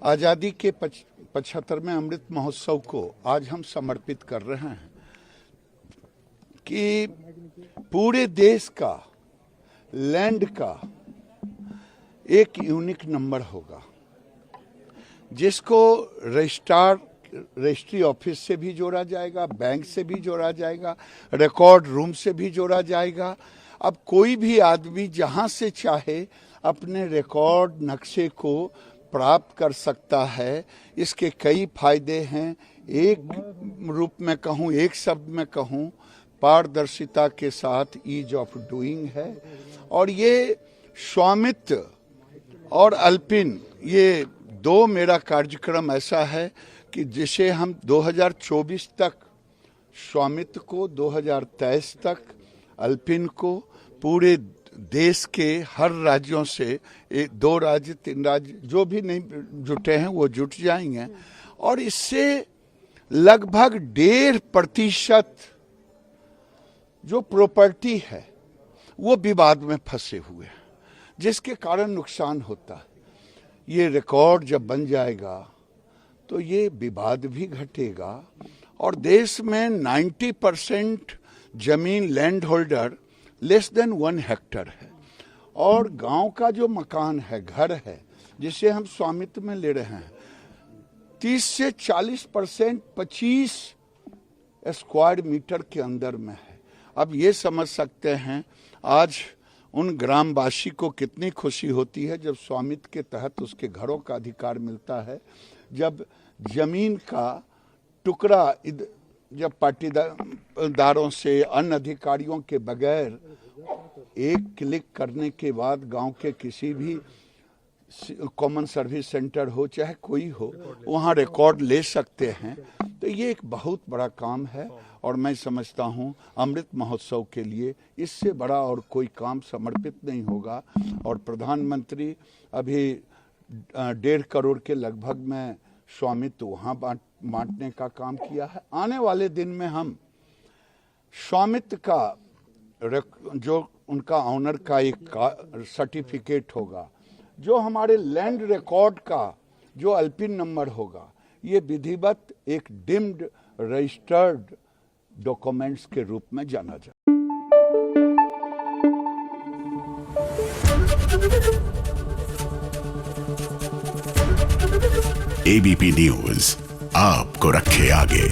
आज़ादी के 75वें अमृत महोत्सव को आज हम समर्पित कर रहे हैं कि पूरे देश का लैंड का एक यूनिक नंबर होगा, जिसको रजिस्ट्री ऑफिस से भी जोड़ा जाएगा, बैंक से भी जोड़ा जाएगा, रिकॉर्ड रूम से भी जोड़ा जाएगा। अब कोई भी आदमी जहां से चाहे अपने रिकॉर्ड नक्शे को प्राप्त कर सकता है। इसके कई फायदे हैं। एक रूप में कहूँ, एक शब्द में कहूँ, पारदर्शिता के साथ ईज ऑफ डूइंग है। और ये स्वामित्व और अल्पिन, ये दो मेरा कार्यक्रम ऐसा है कि जिसे हम 2024 तक स्वामित्व को, 2023 तक अल्पिन को, पूरे देश के हर राज्यों से 2 राज्य 3 राज्य जो भी नहीं जुटे हैं वो जुट जाएंगे। और इससे लगभग 1.5% जो प्रॉपर्टी है वो विवाद में फंसे हुए हैं, जिसके कारण नुकसान होता है। ये रिकॉर्ड जब बन जाएगा तो ये विवाद भी घटेगा और देश में 90% जमीन land holder less than 1 Hector है। और गांव का जो मकान है, घर है, जिसे हम स्वामित्व में ले रहे हैं, 30 से 40% 25 स्क्वायर मीटर के अंदर में है। अब ये समझ सकते हैं आज उन ग्रामवासी को कितनी खुशी होती है जब स्वामित्व के तहत उसके घरों का अधिकार मिलता है, जब जमीन का टुकड़ा जब पाटीदारों से, अन्य अधिकारियों के बगैर एक क्लिक करने के बाद गांव के किसी भी कॉमन सर्विस सेंटर हो, चाहे कोई हो, वहां रिकॉर्ड ले सकते हैं। तो ये एक बहुत बड़ा काम है और मैं समझता हूं अमृत महोत्सव के लिए इससे बड़ा और कोई काम समर्पित नहीं होगा। और प्रधानमंत्री अभी 1.5 करोड़ के लगभग में स्वामित्व वहां बांटने का काम किया है। आने वाले दिन में हम स्वामित्व का जो उनका ऑनर का एक सर्टिफिकेट होगा, जो हमारे लैंड रिकॉर्ड का जो अल्पिन नंबर होगा, ये विधिवत एक डिम्ड रजिस्टर्ड डॉक्यूमेंट्स के रूप में जाना जाए। एबीपी न्यूज आपको रखे आगे।